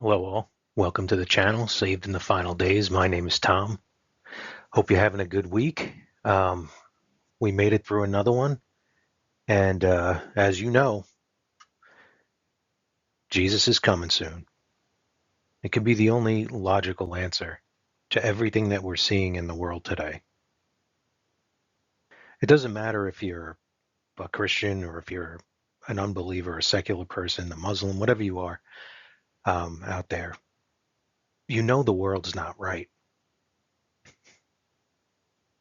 Hello all. Welcome to the channel, Saved in the Final Days. My name is Tom. Hope you're having a good week. We made it through another one. And as you know, Jesus is coming soon. It could be the only logical answer to everything that we're seeing in the world today. It doesn't matter if you're a Christian or if you're an unbeliever, a secular person, a Muslim, whatever you are out there. You know the world's not right.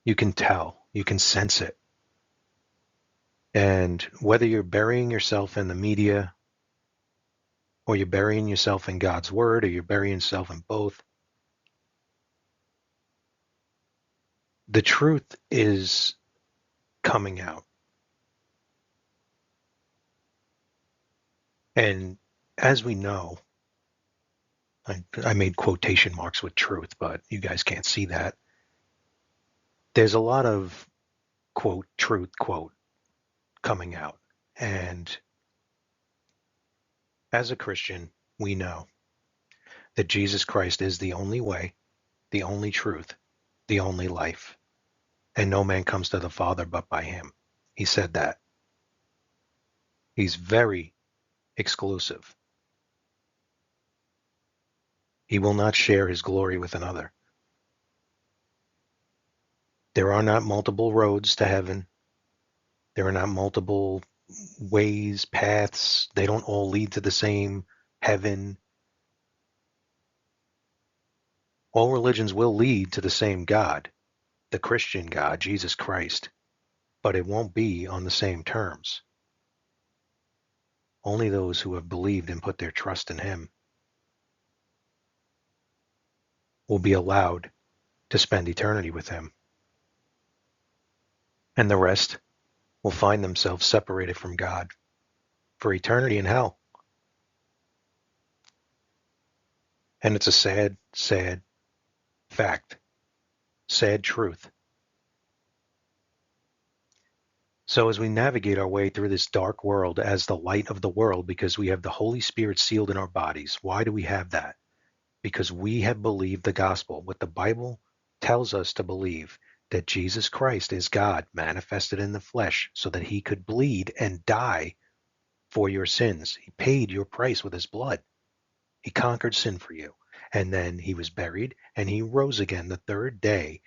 You can tell. You can sense it. And whether you're burying yourself in the media or you're burying yourself in God's word or you're burying yourself in both, the truth is coming out. And as we know, I made quotation marks with truth, but you guys can't see that. There's a lot of quote, truth, quote, coming out. And as a Christian, we know that Jesus Christ is the only way, the only truth, the only life. And no man comes to the Father but by him. He said that. He's very exclusive. He will not share his glory with another. There are not multiple roads to heaven. There are not multiple ways, paths. They don't all lead to the same heaven. All religions will lead to the same God, the Christian God, Jesus Christ, but it won't be on the same terms. Only those who have believed and put their trust in him will be allowed to spend eternity with him. And the rest will find themselves separated from God for eternity in hell. And it's a sad, sad fact, sad truth. So as we navigate our way through this dark world as the light of the world, because we have the Holy Spirit sealed in our bodies, why do we have that? Because we have believed the gospel, what the Bible tells us to believe, that Jesus Christ is God manifested in the flesh so that he could bleed and die for your sins. He paid your price with his blood. He conquered sin for you. And then he was buried and he rose again the third day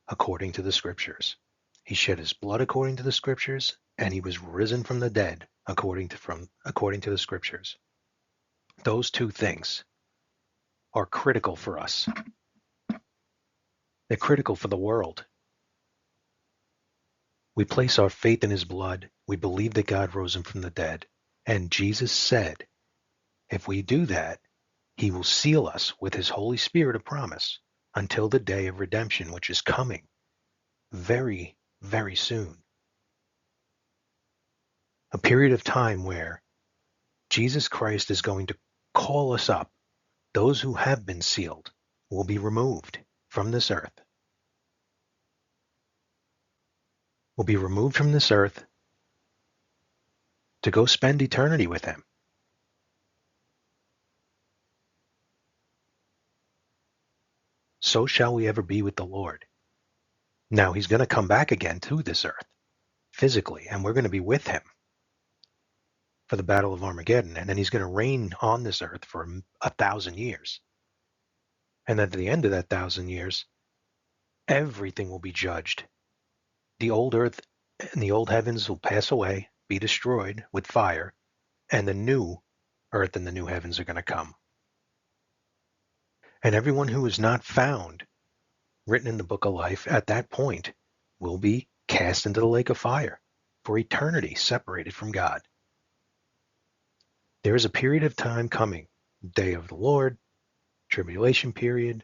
according to the scriptures. He shed his blood according to the scriptures, and he was risen from the dead according to the scriptures. Those two things are critical for us. They're critical for the world. We place our faith in his blood. We believe that God rose him from the dead. And Jesus said, if we do that, he will seal us with his Holy Spirit of promise until the day of redemption, which is coming very, very soon. A period of time where Jesus Christ is going to call us up. Those who have been sealed will be removed from this earth. Will be removed from this earth to go spend eternity with him. So shall we ever be with the Lord. Now he's going to come back again to this earth physically, and we're going to be with him for the battle of Armageddon, and then he's going to reign on this earth for 1,000 years. And at the end of that 1,000 years, everything will be judged. The old earth and the old heavens will pass away, be destroyed with fire, and the new earth and the new heavens are going to come. And everyone who is not found written in the book of life at that point will be cast into the lake of fire for eternity, separated from God. There is a period of time coming, day of the Lord, tribulation period,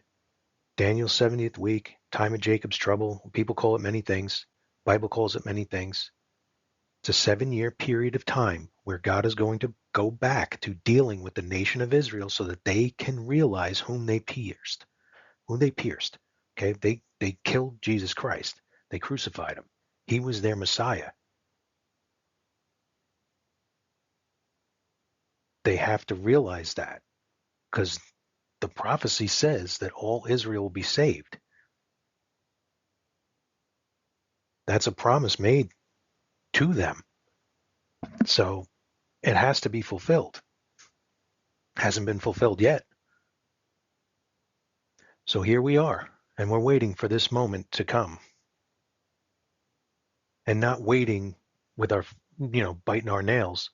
Daniel's 70th week, time of Jacob's trouble. People call it many things. Bible calls it many things. It's a 7-year period of time where God is going to go back to dealing with the nation of Israel so that they can realize whom they pierced. Okay, they killed Jesus Christ. They crucified him. He was their Messiah. They have to realize that. because the prophecy says that all Israel will be saved. That's a promise made to them. So it has to be fulfilled. Hasn't been fulfilled yet. So here we are, and we're waiting for this moment to come. And not waiting with our, biting our nails.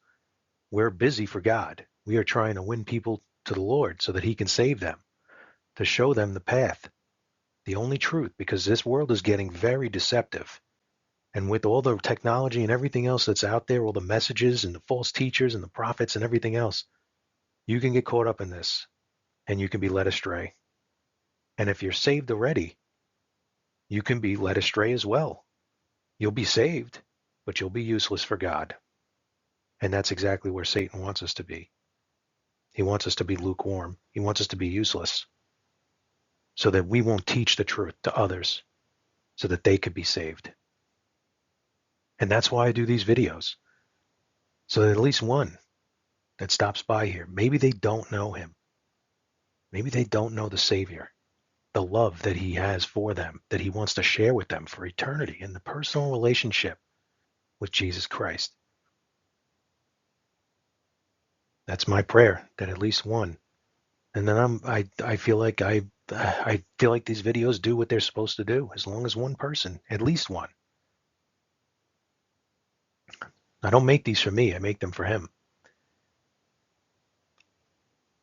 We're busy for God. We are trying to win people to the Lord so that he can save them, to show them the path, the only truth, because this world is getting very deceptive. And with all the technology and everything else that's out there, all the messages and the false teachers and the prophets and everything else, you can get caught up in this and you can be led astray. And if you're saved already, you can be led astray as well. You'll be saved, but you'll be useless for God. And that's exactly where Satan wants us to be. He wants us to be lukewarm. He wants us to be useless so that we won't teach the truth to others so that they could be saved. And that's why I do these videos. So that at least one that stops by here, maybe they don't know him. Maybe they don't know the Savior, the love that he has for them, that he wants to share with them for eternity in the personal relationship with Jesus Christ. That's my prayer, that at least one. And then I feel like I feel like these videos do what they're supposed to do, as long as one person, at least one. I don't make these for me, I make them for him.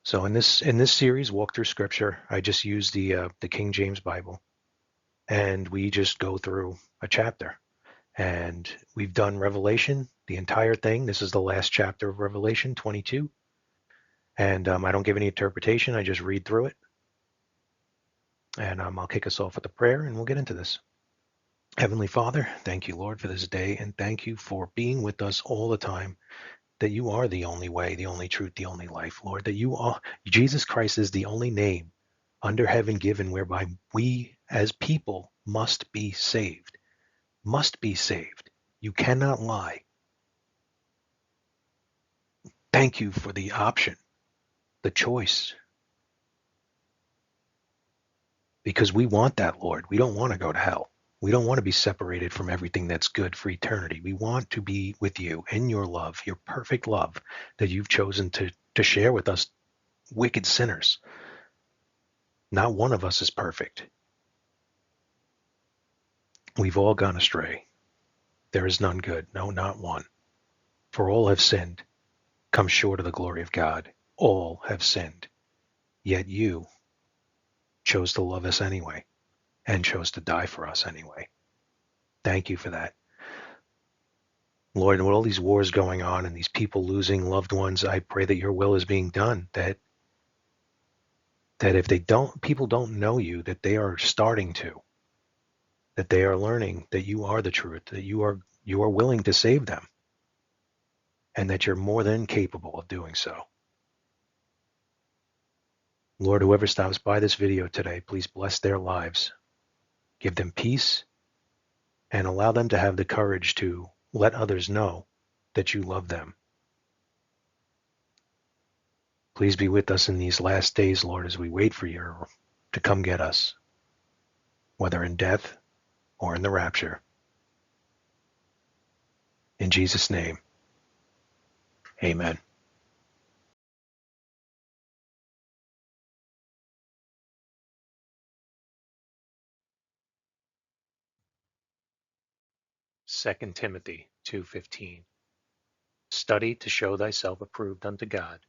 So in this series, Walk Through Scripture, I just use the King James Bible, and we just go through a chapter. And we've done Revelation, the entire thing. This is the last chapter of Revelation 22. And I don't give any interpretation. I just read through it. And I'll kick us off with a prayer, and we'll get into this. Heavenly Father, thank you, Lord, for this day, and thank you for being with us all the time, that you are the only way, the only truth, the only life, Lord, that you are, Jesus Christ is the only name under heaven given whereby we as people must be saved. Must be saved. You cannot lie. Thank you for the option, the choice, because we want that, Lord. We don't want to go to hell. We don't want to be separated from everything that's good for eternity. We want to be with you in your love, your perfect love that you've chosen to share with us wicked sinners. Not one of us is perfect. We've all gone astray. There is none good, no, not one. For all have sinned, come short of the glory of God. All have sinned. Yet you chose to love us anyway and chose to die for us anyway. Thank you for that. Lord, with all these wars going on and these people losing loved ones, I pray that your will is being done, that if people don't know you, that they are starting to, that they are learning that you are the truth, that you are willing to save them, and that you're more than capable of doing so. Lord, whoever stops by this video today, please bless their lives. Give them peace and allow them to have the courage to let others know that you love them. Please be with us in these last days, Lord, as we wait for you to come get us, whether in death or in the rapture. In Jesus' name, amen. Second Timothy 2:15. Study to show thyself approved unto God,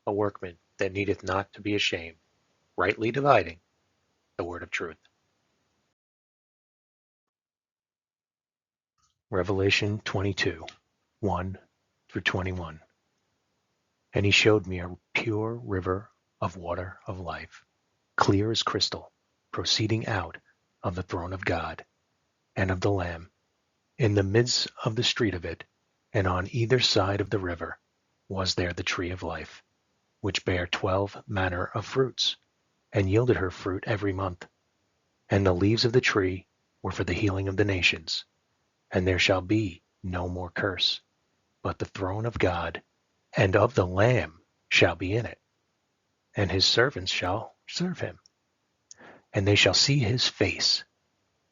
a workman that needeth not to be ashamed, rightly dividing the word of truth. Revelation 22:1 through 21. And he showed me a pure river of water of life, clear as crystal, proceeding out of the throne of God and of the Lamb. In the midst of the street of it, and on either side of the river, was there the tree of life, which bare 12 manner of fruits, and yielded her fruit every month. And the leaves of the tree were for the healing of the nations. And there shall be no more curse, but the throne of God and of the Lamb shall be in it, and his servants shall serve him. And they shall see his face,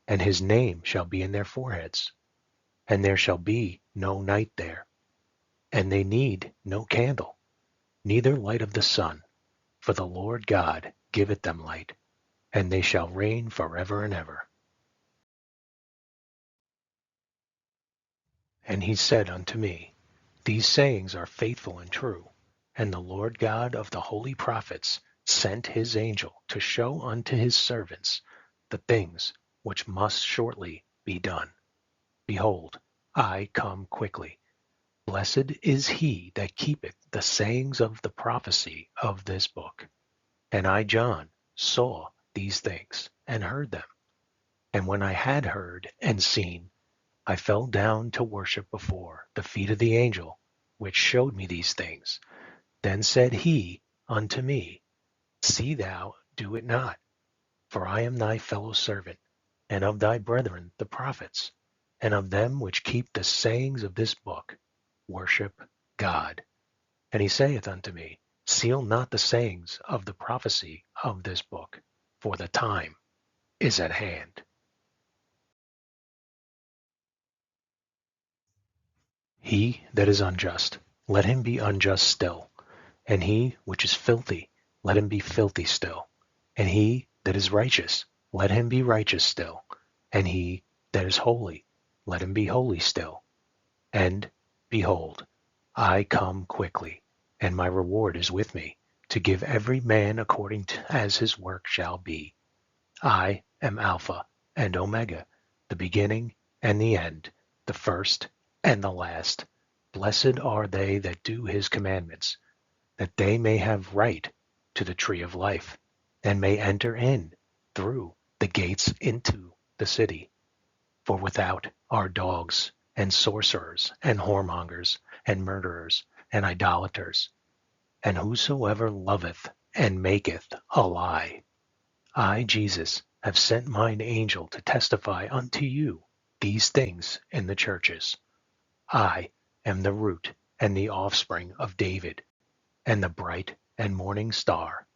and his name shall be in their foreheads. And there shall be no night there, and they need no candle, neither light of the sun, for the Lord God giveth them light, and they shall reign forever and ever. And he said unto me, These sayings are faithful and true. And the Lord God of the holy prophets sent his angel to show unto his servants the things which must shortly be done. Behold, I come quickly. Blessed is he that keepeth the sayings of the prophecy of this book. And I, John, saw these things and heard them. And when I had heard and seen, I fell down to worship before the feet of the angel which showed me these things. Then said he unto me, See thou do it not, for I am thy fellow servant, and of thy brethren the prophets, and of them which keep the sayings of this book. Worship God. And he saith unto me, Seal not the sayings of the prophecy of this book, for the time is at hand. He that is unjust, let him be unjust still. And he which is filthy, let him be filthy still. And he that is righteous, let him be righteous still. And he that is holy, let him be holy still. And, behold, I come quickly, and my reward is with me, to give every man according as his work shall be. I am Alpha and Omega, the beginning and the end, the first and the last. Blessed are they that do his commandments, that they may have right to the tree of life, and may enter in through the gates into the city. For without are dogs, and sorcerers, and whoremongers, and murderers, and idolaters, and whosoever loveth and maketh a lie. I, Jesus, have sent mine angel to testify unto you these things in the churches. I am the root and the offspring of David, and the bright and morning star.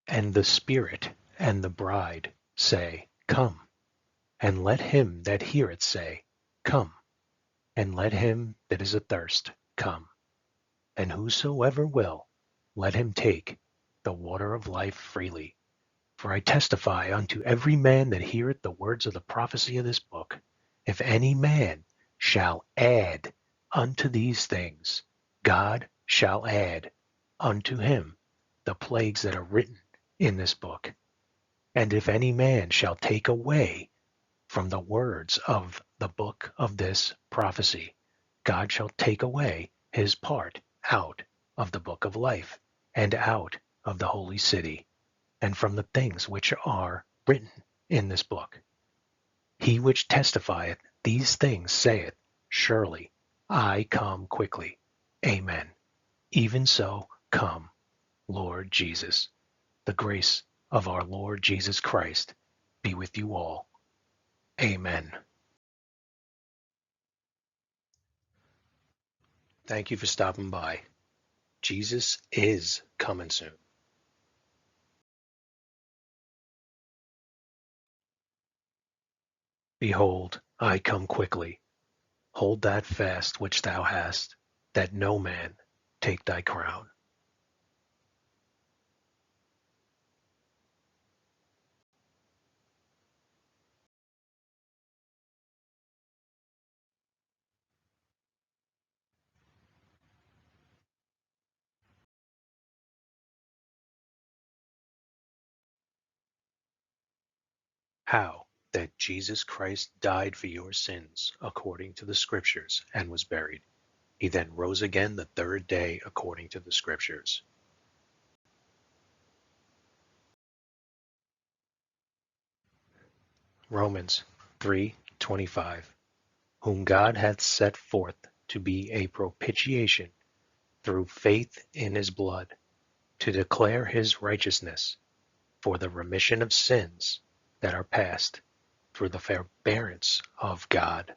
And the Spirit and the bride say, Come. And let him that heareth say, Come. And let him that is athirst come. And whosoever will, let him take the water of life freely. For I testify unto every man that heareth the words of the prophecy of this book, if any man shall add unto these things, God shall add unto him the plagues that are written in this book. And if any man shall take away from the words of the book of this prophecy, God shall take away his part out of the book of life, and out of the holy city, and from the things which are written in this book. He which testifieth these things saith, Surely I come quickly. Amen. Even so come, Lord Jesus. The grace of our Lord Jesus Christ be with you all. Amen. Thank you for stopping by. Jesus is coming soon. Behold, I come quickly. Hold that fast which thou hast, that no man take thy crown. How that Jesus Christ died for your sins according to the Scriptures and was buried. He then rose again the third day according to the Scriptures. Romans 3:25, whom God hath set forth to be a propitiation through faith in his blood, to declare his righteousness for the remission of sins that are past through the forbearance of God.